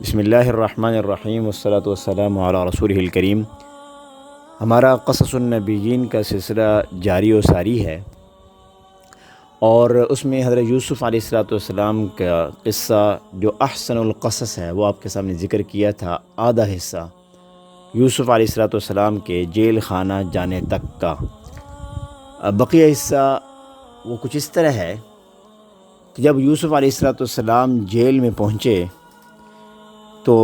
بسم اللہ الرحمن الرحیم والصلاة والسلام علی رسولہ الکریم۔ ہمارا قصص النبیین کا سلسلہ جاری و ساری ہے، اور اس میں حضرت یوسف علیہ السلام کا قصہ جو احسن القصص ہے وہ آپ کے سامنے ذکر کیا تھا۔ آدھا حصہ یوسف علیہ السلام کے جیل خانہ جانے تک کا، بقیہ حصہ وہ کچھ اس طرح ہے کہ جب یوسف علیہ السلام جیل میں پہنچے تو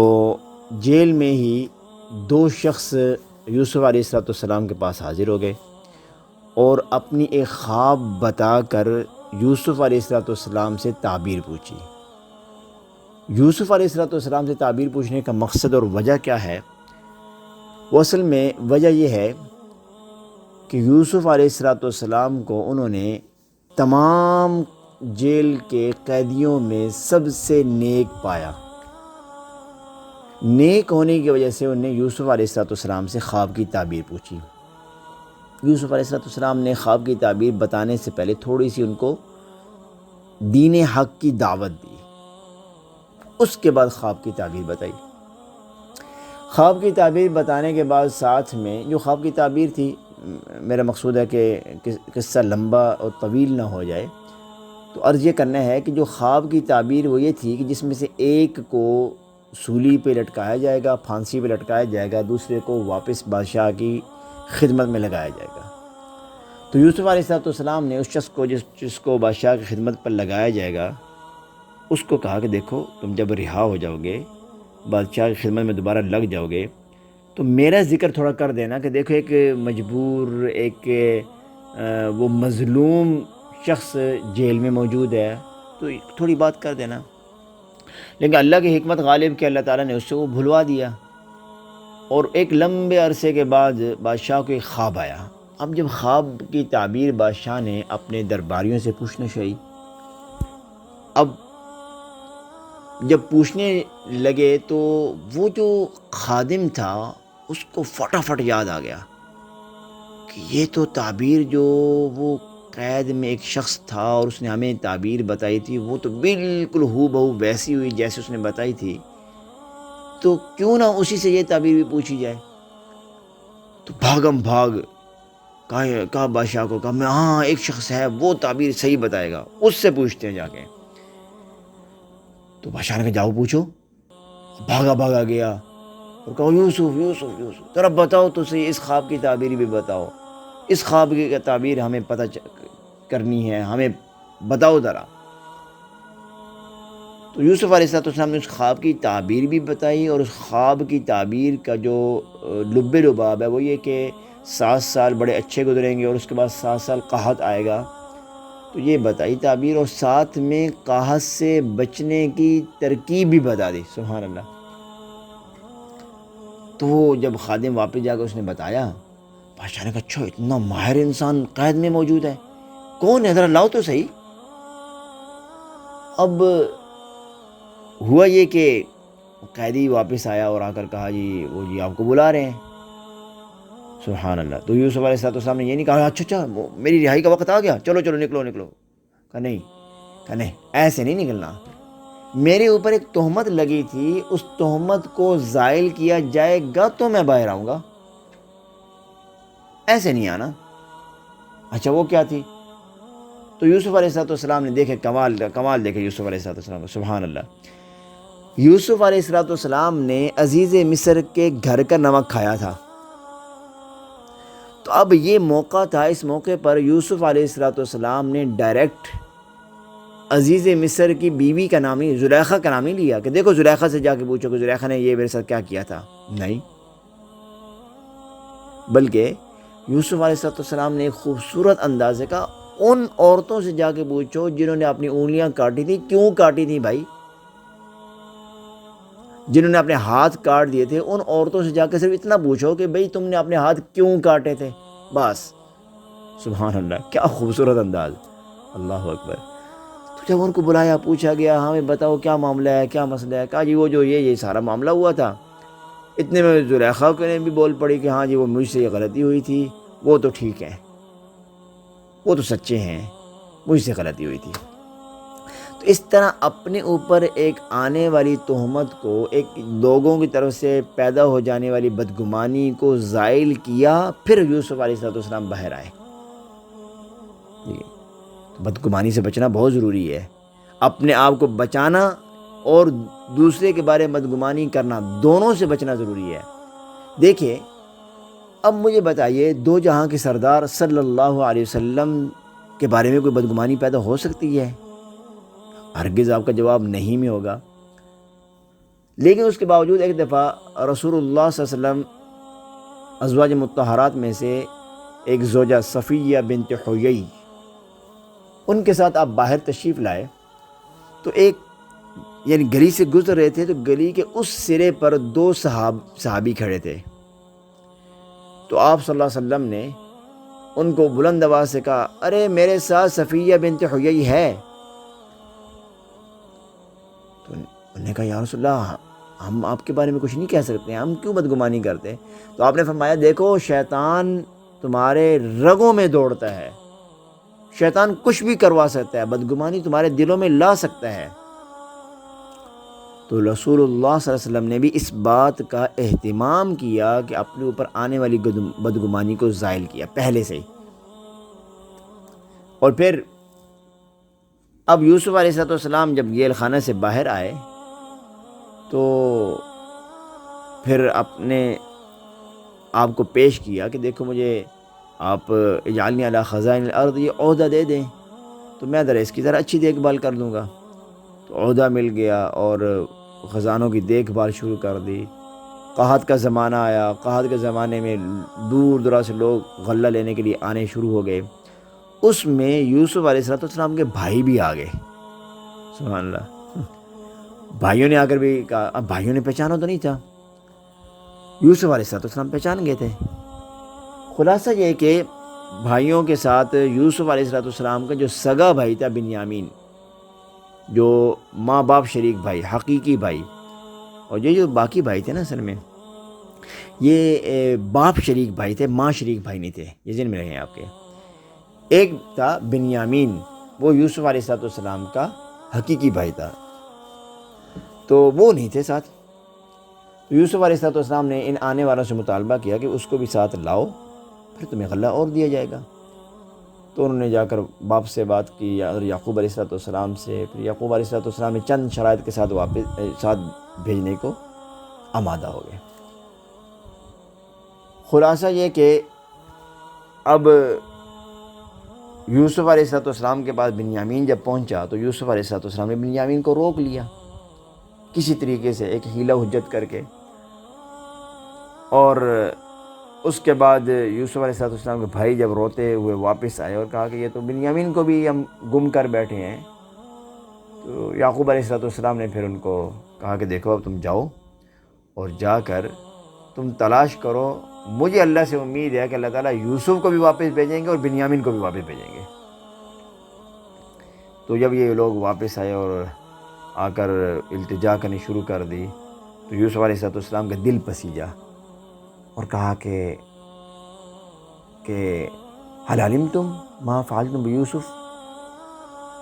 جیل میں ہی دو شخص یوسف علیہ السلام کے پاس حاضر ہو گئے اور اپنی ایک خواب بتا کر یوسف علیہ السلام سے تعبیر پوچھی۔ یوسف علیہ السلام سے تعبیر پوچھنے کا مقصد اور وجہ کیا ہے؟ وہ اصل میں وجہ یہ ہے کہ یوسف علیہ السلام کو انہوں نے تمام جیل کے قیدیوں میں سب سے نیک پایا۔ نیک ہونے کی وجہ سے انہیں یوسف علیہ السلام سے خواب کی تعبیر پوچھی۔ یوسف علیہ السلام نے خواب کی تعبیر بتانے سے پہلے تھوڑی سی ان کو دین حق کی دعوت دی، اس کے بعد خواب کی تعبیر بتائی۔ خواب کی تعبیر بتانے کے بعد ساتھ میں جو خواب کی تعبیر تھی، میرا مقصود ہے کہ قصہ لمبا اور طویل نہ ہو جائے، تو عرض یہ کرنا ہے کہ جو خواب کی تعبیر وہ یہ تھی کہ جس میں سے ایک کو سولی پہ لٹکایا جائے گا، پھانسی پہ لٹکایا جائے گا، دوسرے کو واپس بادشاہ کی خدمت میں لگایا جائے گا۔ تو یوسف علیہ السلام نے اس شخص کو جس کو بادشاہ کی خدمت پر لگایا جائے گا، اس کو کہا کہ دیکھو تم جب رہا ہو جاؤ گے، بادشاہ کی خدمت میں دوبارہ لگ جاؤ گے، تو میرا ذکر تھوڑا کر دینا کہ دیکھو ایک مجبور، ایک وہ مظلوم شخص جیل میں موجود ہے، تو تھوڑی بات کر دینا۔ لیکن اللہ کی حکمت غالب کہ اللہ تعالیٰ نے اس سے وہ بھلوا دیا، اور ایک لمبے عرصے کے بعد بادشاہ کو ایک خواب آیا۔ اب جب خواب کی تعبیر بادشاہ نے اپنے درباریوں سے پوچھنا چاہیے، اب جب پوچھنے لگے تو وہ جو خادم تھا اس کو فٹافٹ یاد آ گیا کہ یہ تو تعبیر جو وہ قید میں ایک شخص تھا اور اس نے ہمیں تعبیر بتائی تھی، وہ تو بالکل ہو بہو ویسی ہوئی جیسے اس نے بتائی تھی، تو کیوں نہ اسی سے یہ تعبیر بھی پوچھی جائے۔ تو بھاگم بھاگ کہا بادشاہ کو، کہا میں ہاں ایک شخص ہے وہ تعبیر صحیح بتائے گا، اس سے پوچھتے ہیں جا کے۔ تو بادشاہ نے کہا جاؤ پوچھو۔ بھاگا گیا اور کہا یوسف یوسف یوسف ذرا بتاؤ تو صحیح، اس خواب کی تعبیر بھی بتاؤ، اس خواب کی تعبیر ہمیں پتہ کرنی ہے، ہمیں بتاؤ ذرا۔ تو یوسف علیہ السلام نے اس خواب کی تعبیر بھی بتائی، اور اس خواب کی تعبیر کا جو لب لباب ہے وہ یہ کہ 7 سال بڑے اچھے گزریں گے اور اس کے بعد 7 سال قحط آئے گا، تو یہ بتائی تعبیر، اور ساتھ میں قحط سے بچنے کی ترکیب بھی بتا دی۔ سبحان اللہ۔ تو وہ جب خادم واپس جا کے اس نے بتایا، بادشاہ نے کہا اچھا اتنا ماہر انسان قید میں موجود ہے، کون ہے ذرا لاؤ تو صحیح۔ اب ہوا یہ کہ قیدی واپس آیا اور آ کر کہا جی وہ جی آپ کو بلا رہے ہیں۔ سبحان اللہ۔ تو یوسف علیہ السلام نے یہ نہیں کہا اچھا میری رہائی کا وقت آ گیا، چلو نکلو۔ کہا نہیں ایسے نہیں نکلنا، میرے اوپر ایک تہمت لگی تھی، اس تہمت کو زائل کیا جائے گا تو میں باہر آؤں گا، ایسے نہیں آنا۔ اچھا وہ کیا تھی؟ تو یوسف علیہ السلام نے دیکھے کمال دیکھے یوسف علیہ السلام، سبحان اللہ۔ یوسف علیہ السلام نے عزیز مصر کے گھر کا نمک کھایا تھا، تو اب یہ موقع تھا، اس موقع پر یوسف علیہ السلام نے ڈائریکٹ عزیز مصر کی بیوی کا نام نہیں، زلیخا کا نام نہیں لیا کہ دیکھو زلیخا سے جا کے پوچھو کہ زلیخا نے یہ میرے ساتھ کیا کیا تھا، نہیں، بلکہ یوسف علیہ السلام نے ایک خوبصورت انداز سے کہا ان عورتوں سے جا کے پوچھو جنہوں نے اپنی انگلیاں کاٹی تھی، کیوں کاٹی تھی بھائی، جنہوں نے اپنے ہاتھ کاٹ دیے تھے ان عورتوں سے جا کے صرف اتنا پوچھو کہ بھئی تم نے اپنے ہاتھ کیوں کاٹے تھے، بس۔ سبحان اللہ، کیا خوبصورت انداز، اللہ اکبر۔ تو جب ان کو بلایا، پوچھا گیا ہمیں بتاؤ کیا معاملہ ہے، کیا مسئلہ ہے، کہا جی وہ جو یہ سارا معاملہ ہوا تھا، اتنے میں زلیخا کو نے بھی بول پڑی کہ ہاں جی وہ مجھ سے یہ غلطی ہوئی تھی، وہ تو ٹھیک ہے، وہ تو سچے ہیں، مجھ سے غلطی ہوئی تھی۔ تو اس طرح اپنے اوپر ایک آنے والی تہمت کو، ایک لوگوں کی طرف سے پیدا ہو جانے والی بدگمانی کو زائل کیا، پھر یوسف علیہ السلام باہر آئے۔ بدگمانی سے بچنا بہت ضروری ہے، اپنے آپ کو بچانا اور دوسرے کے بارے میں بدگمانی کرنا، دونوں سے بچنا ضروری ہے۔ دیکھیے اب مجھے بتائیے، دو جہاں کے سردار صلی اللہ علیہ وسلم کے بارے میں کوئی بدگمانی پیدا ہو سکتی ہے؟ ہرگز آپ کا جواب نہیں میں ہوگا۔ لیکن اس کے باوجود ایک دفعہ رسول اللہ صلی اللہ علیہ وسلم ازواج مطہرات میں سے ایک زوجہ صفیہ بنت حیی، ان کے ساتھ آپ باہر تشریف لائے، تو ایک گلی سے گزر رہے تھے، تو گلی کے اس سرے پر دو صحابی کھڑے تھے۔ تو آپ صلی اللہ علیہ وسلم نے ان کو بلند آواز سے کہا، ارے میرے ساتھ صفیہ بنت حیی ہے۔ تو انہوں نے کہا، یا رسول اللہ، ہم آپ کے بارے میں کچھ نہیں کہہ سکتے، ہم کیوں بدگمانی کرتے؟ تو آپ نے فرمایا، دیکھو شیطان تمہارے رگوں میں دوڑتا ہے، شیطان کچھ بھی کروا سکتا ہے، بدگمانی تمہارے دلوں میں لا سکتا ہے۔ تو رسول اللہ صلی اللہ علیہ وسلم نے بھی اس بات کا اہتمام کیا کہ اپنے اوپر آنے والی بدگمانی کو زائل کیا پہلے سے ہی۔ اور پھر اب یوسف علیہ السلام جب جیل خانہ سے باہر آئے تو پھر اپنے آپ کو پیش کیا کہ دیکھو مجھے آپ اجعلنی علی خزائن الارض، یہ عہدہ دے دیں تو میں ذرا اس کی ذرا اچھی دیکھ بھال کر دوں گا۔ تو عہدہ مل گیا اور خزانوں کی دیکھ بھال شروع کر دی۔ قحط کا زمانہ آیا، قحط کے زمانے میں دور دراز سے لوگ غلہ لینے کے لیے آنے شروع ہو گئے۔ اس میں یوسف علیہ السلام کے بھائی بھی آ گئے، سبحان اللہ۔ بھائیوں نے آ کر بھی کہا، اب بھائیوں نے پہچانا تو نہیں تھا، یوسف علیہ السلام پہچان گئے تھے۔ خلاصہ یہ کہ بھائیوں کے ساتھ یوسف علیہ السلام کا جو سگا بھائی تھا بنیامین، جو ماں باپ شریک بھائی، حقیقی بھائی، اور یہ جو باقی بھائی تھے نا، اصل میں یہ باپ شریک بھائی تھے، ماں شریک بھائی نہیں تھے، یہ ذہن میں رہیں آپ کے۔ ایک تھا بنیامین، وہ یوسف علیہ السلام کا حقیقی بھائی تھا، تو وہ نہیں تھے ساتھ۔ تو یوسف علیہ السلام نے ان آنے والوں سے مطالبہ کیا کہ اس کو بھی ساتھ لاؤ، پھر تمہیں غلہ اور دیا جائے گا۔ تو انہوں نے جا کر باپ سے بات کی، یعقوب علیہ السلام سے، پھر یعقوب علیہ السلام نے چند شرائط کے ساتھ واپس ساتھ بھیجنے کو آمادہ ہو گئے۔ خلاصہ یہ کہ اب یوسف علیہ السلام کے پاس بنیامین جب پہنچا تو یوسف علیہ السلام نے بنیامین کو روک لیا کسی طریقے سے، ایک حیلہ حجت کر کے۔ اور اس کے بعد یوسف علیہ السلام کے بھائی جب روتے ہوئے واپس آئے اور کہا کہ یہ تو بنیامین کو بھی ہم گم کر بیٹھے ہیں، تو یعقوب علیہ السلام نے پھر ان کو کہا کہ دیکھو اب تم جاؤ اور جا کر تم تلاش کرو، مجھے اللہ سے امید ہے کہ اللہ تعالیٰ یوسف کو بھی واپس بھیجیں گے اور بنیامین کو بھی واپس بھیجیں گے۔ تو جب یہ لوگ واپس آئے اور آ کر التجا کرنی شروع کر دی تو یوسف علیہ السلام کا دل پسیجا اور کہا کہ حل علمتم ما فعلتم بیوسف،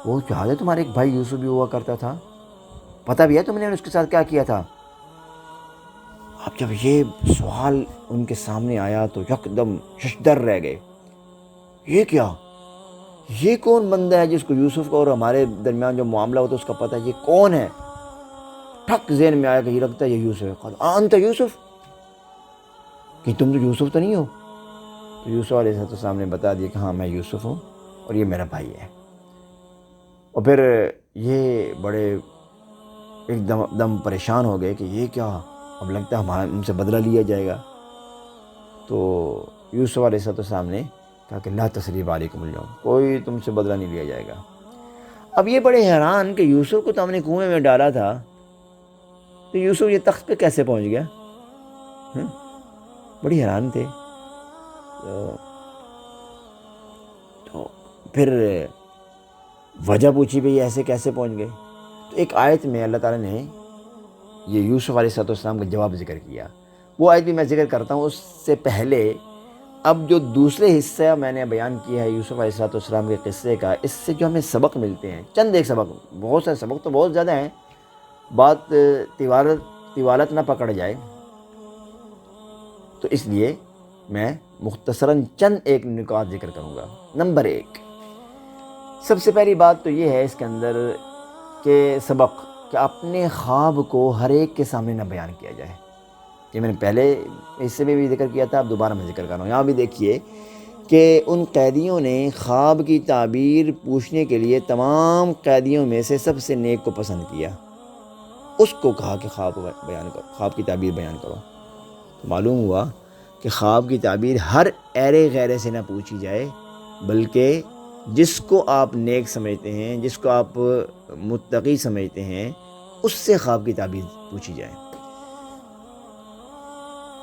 وہ یاد ہے تمہارے ایک بھائی یوسف بھی ہوا کرتا تھا، پتہ بھی ہے تم نے اس کے ساتھ کیا کیا تھا؟ اب جب یہ سوال ان کے سامنے آیا تو یکدم ششدر رہ گئے، یہ کیا، یہ کون بندہ ہے جس کو یوسف کا اور ہمارے درمیان جو معاملہ ہوتا ہے اس کا پتہ ہے، یہ کون ہے؟ ٹھک ذہن میں آیا کہ یہ لگتا ہے یہ یوسف ہے۔ قال انت یوسف، کہ تم تو یوسف تو نہیں ہو؟ تو یوسف علیہ السلام نے بتا دیا کہ ہاں میں یوسف ہوں اور یہ میرا بھائی ہے۔ اور پھر یہ بڑے ایک دم پریشان ہو گئے کہ یہ کیا، اب لگتا ہے ہم سے بدلہ لیا جائے گا۔ تو یوسف علیہ السلام نے کہا کہ لا تثریب علیکم اليوم، کوئی تم سے بدلہ نہیں لیا جائے گا۔ اب یہ بڑے حیران کہ یوسف کو تو ہم نے کنویں میں ڈالا تھا، تو یوسف یہ تخت پہ کیسے پہنچ گیا؟ بڑی حیران تھے۔ تو پھر وجہ پوچھی بھئی ایسے کیسے پہنچ گئے؟ تو ایک آیت میں اللہ تعالیٰ نے یہ یوسف علیہ السلام کا جواب ذکر کیا، وہ آیت بھی میں ذکر کرتا ہوں۔ اس سے پہلے اب جو دوسرے حصہ میں نے بیان کیا ہے یوسف علیہ السلام کے قصے کا، اس سے جو ہمیں سبق ملتے ہیں، چند ایک سبق، بہت سارے سبق تو بہت زیادہ ہیں، بات طوالت نہ پکڑ جائے، تو اس لیے میں مختصراً چند ایک نکات ذکر کروں گا۔ نمبر 1، سب سے پہلی بات تو یہ ہے اس کے اندر کہ سبق کہ اپنے خواب کو ہر ایک کے سامنے نہ بیان کیا جائے۔ یہ میں نے پہلے حصے میں بھی ذکر کیا تھا، اب دوبارہ میں ذکر کر رہا ہوں۔ یہاں بھی دیکھیے کہ ان قیدیوں نے خواب کی تعبیر پوچھنے کے لیے تمام قیدیوں میں سے سب سے نیک کو پسند کیا، اس کو کہا کہ خواب بیان کرو، خواب کی تعبیر بیان کرو۔ تو معلوم ہوا کہ خواب کی تعبیر ہر ایرے غیرے سے نہ پوچھی جائے، بلکہ جس کو آپ نیک سمجھتے ہیں، جس کو آپ متقی سمجھتے ہیں، اس سے خواب کی تعبیر پوچھی جائے۔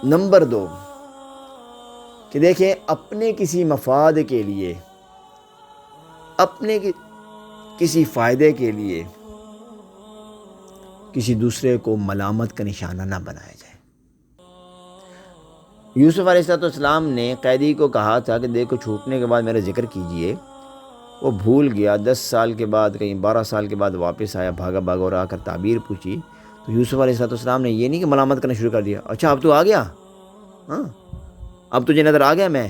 نمبر 2 کہ دیکھیں اپنے کسی مفاد کے لیے، اپنے کسی فائدے کے لیے کسی دوسرے کو ملامت کا نشانہ نہ بنایا جائے۔ یوسف علیہ السلام نے قیدی کو کہا تھا کہ دیکھو چھوٹنے کے بعد میرا ذکر کیجئے، وہ بھول گیا، 10 سال کے بعد، کہیں 12 سال کے بعد واپس آیا، بھاگا اور آ کر تعبیر پوچھی، تو یوسف علیہ السلام نے یہ نہیں کہ ملامت کرنا شروع کر دیا، اچھا اب تو آ گیا، ہاں اب تجھے نظر آ گیا میں،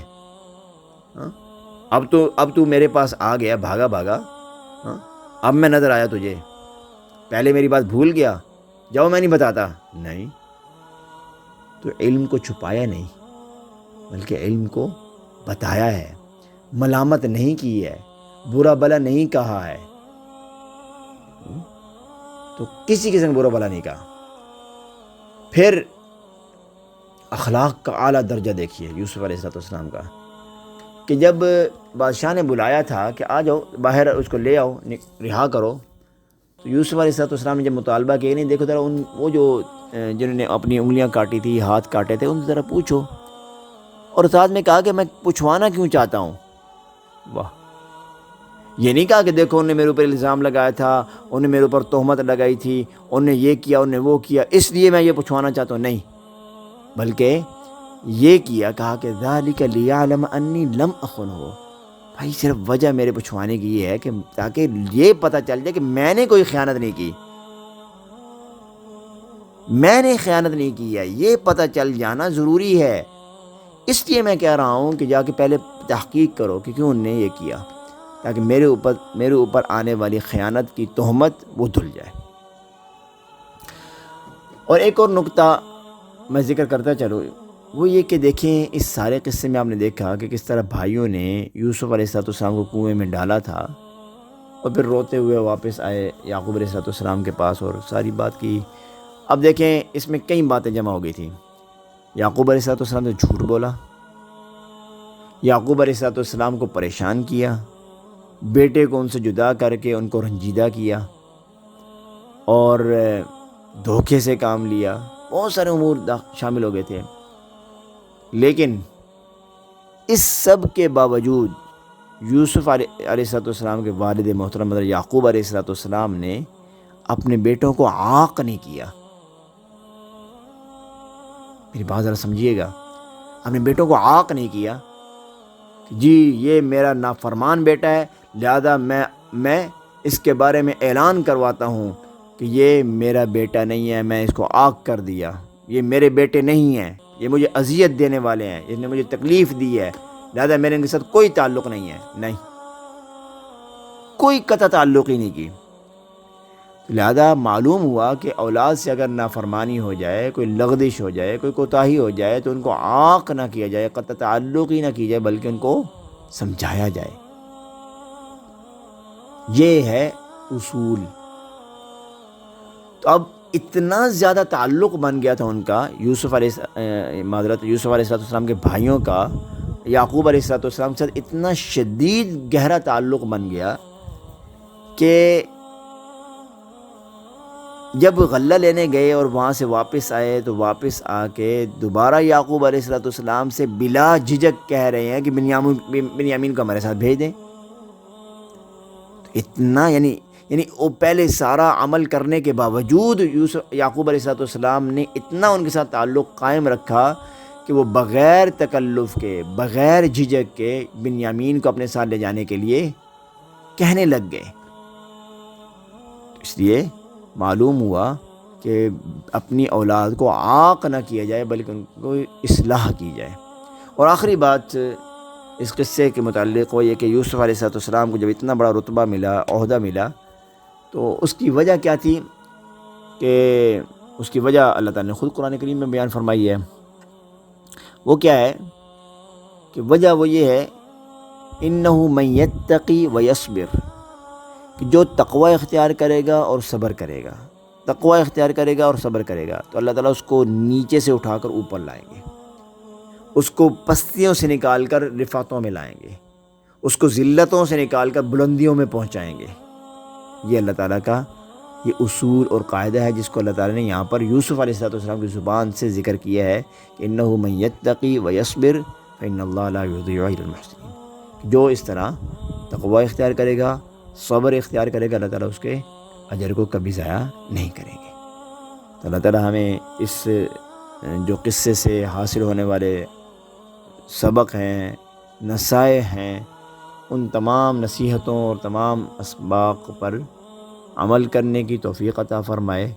ہاں اب تو میرے پاس آ گیا بھاگا، ہاں اب میں نظر آیا تجھے، پہلے میری بات بھول گیا، جاؤ میں نہیں بتاتا، نہیں، تو علم کو چھپایا نہیں بلکہ علم کو بتایا ہے، ملامت نہیں کی ہے، برا بلا نہیں کہا ہے، تو کسی قسم برا بلا نہیں کہا۔ پھر اخلاق کا اعلیٰ درجہ دیکھیے یوسف علیہ السلام کا، کہ جب بادشاہ نے بلایا تھا کہ آ جاؤ باہر، اس کو لے آؤ، رہا کرو، تو یوسف علیہ السلام نے جب مطالبہ کیا، نہیں دیکھو ذرا وہ جو جنہوں نے اپنی انگلیاں کاٹی تھی، ہاتھ کاٹے تھے، ان سے ذرا پوچھو، اور ساتھ میں کہا کہ میں پوچھوانا کیوں چاہتا ہوں۔ واہ، یہ نہیں کہا کہ دیکھو انہوں نے میرے اوپر الزام لگایا تھا، انہوں نے میرے اوپر تہمت لگائی تھی، انہوں نے یہ کیا، انہوں نے وہ کیا، اس لیے میں یہ پوچھوانا چاہتا ہوں، نہیں، بلکہ یہ کیا، کہا کہ ذالک لیعلم انی لم اخنہ، بھائی صرف وجہ میرے پوچھوانے کی یہ ہے کہ تاکہ یہ پتہ چل جائے کہ میں نے کوئی خیانت نہیں کی، میں نے خیانت نہیں کی ہے، یہ پتہ چل جانا ضروری ہے، اس لیے میں کہہ رہا ہوں کہ جا کے پہلے تحقیق کرو کہ کیوں انہوں نے یہ کیا، تاکہ میرے اوپر آنے والی خیانت کی تہمت وہ دھل جائے۔ اور ایک اور نقطہ میں ذکر کرتا چلوں، وہ یہ کہ دیکھیں اس سارے قصے میں آپ نے دیکھا کہ کس طرح بھائیوں نے یوسف علیہ السلام کو کنویں میں ڈالا تھا، اور پھر روتے ہوئے واپس آئے یعقوب علیہ السلام کے پاس اور ساری بات کی۔ اب دیکھیں اس میں کئی باتیں جمع ہو گئی تھیں۔ یعقوب علیہ السلام نے جھوٹ بولا، یعقوب علیہ السلام کو پریشان کیا، بیٹے کو ان سے جدا کر کے ان کو رنجیدہ کیا، اور دھوکے سے کام لیا، بہت سارے امور شامل ہو گئے تھے۔ لیکن اس سب کے باوجود یوسف علیہ السلام کے والد محترم حضرت یعقوب علیہ السلام نے اپنے بیٹوں کو عاق نہیں کیا۔ میری بات ذرا سمجھیے گا، اپنے بیٹوں کو عاق نہیں کیا کہ جی یہ میرا نافرمان بیٹا ہے، لہذا میں اس کے بارے میں اعلان کرواتا ہوں کہ یہ میرا بیٹا نہیں ہے، میں اس کو عاق کر دیا، یہ میرے بیٹے نہیں ہیں، یہ مجھے اذیت دینے والے ہیں، اس نے مجھے تکلیف دی ہے، لہذا میرے ان کے ساتھ کوئی تعلق نہیں ہے، نہیں، کوئی قطع تعلق ہی نہیں کی۔ لہذا معلوم ہوا کہ اولاد سے اگر نافرمانی ہو جائے، کوئی لغزش ہو جائے، کوئی کوتاہی ہو جائے، تو ان کو عاق نہ کیا جائے، قطع تعلق ہی نہ کی جائے، بلکہ ان کو سمجھایا جائے۔ یہ ہے اصول۔ تو اب اتنا زیادہ تعلق بن گیا تھا ان کا یوسف علیہ السلام کے بھائیوں کا یعقوب علیہ السلام کے ساتھ اتنا شدید گہرا تعلق بن گیا کہ جب غلہ لینے گئے اور وہاں سے واپس آئے تو واپس آ کے دوبارہ یعقوب علیہ السلام سے بلا جھجک کہہ رہے ہیں کہ بنیامین کو ہمارے ساتھ بھیج دیں۔ اتنا یعنی وہ پہلے سارا عمل کرنے کے باوجود یعقوب علیہ السلام نے اتنا ان کے ساتھ تعلق قائم رکھا کہ وہ بغیر تکلف کے، بغیر جھجک کے بنیامین کو اپنے ساتھ لے جانے کے لیے کہنے لگ گئے۔ اس لیے معلوم ہوا کہ اپنی اولاد کو عاق نہ کیا جائے بلکہ ان کو اصلاح کی جائے۔ اور آخری بات اس قصے کے متعلق وہ یہ کہ یوسف علیہ السلام کو جب اتنا بڑا رتبہ ملا، عہدہ ملا، تو اس کی وجہ کیا تھی کہ اس کی وجہ اللہ تعالیٰ نے خود قرآن کریم میں بیان فرمائی ہے۔ وہ کیا ہے کہ وجہ وہ یہ ہے اِنَّهُ مَن يَتَّقِي وَيَصْبِرْ، کہ جو تقوی اختیار کرے گا اور صبر کرے گا، تقوی اختیار کرے گا اور صبر کرے گا تو اللہ تعالیٰ اس کو نیچے سے اٹھا کر اوپر لائیں گے، اس کو پستیوں سے نکال کر رفعتوں میں لائیں گے، اس کو ذلتوں سے نکال کر بلندیوں میں پہنچائیں گے۔ یہ اللہ تعالیٰ کا یہ اصول اور قاعدہ ہے جس کو اللہ تعالیٰ نے یہاں پر یوسف علیہ السلام کی زبان سے ذکر کیا ہے کہ اِنَّهُ مَن يَتَّقِي وَيَصْبِرْ فَإِنَّ اللَّهَ لَا يُضِيعُ أَجْرَ الْمُحْسِنِينَ۔ جو اس طرح تقوی اختیار کرے گا، صبر اختیار کرے گا، اللہ تعالیٰ اس کے اجر کو کبھی ضائع نہیں کریں گے۔ تو اللہ تعالیٰ ہمیں اس جو قصے سے حاصل ہونے والے سبق ہیں، نصائح ہیں، ان تمام نصیحتوں اور تمام اسباق پر عمل کرنے کی توفیق عطا فرمائے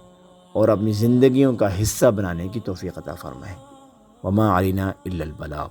اور اپنی زندگیوں کا حصہ بنانے کی توفیق عطا فرمائے۔ وما علینا الا البلاغ۔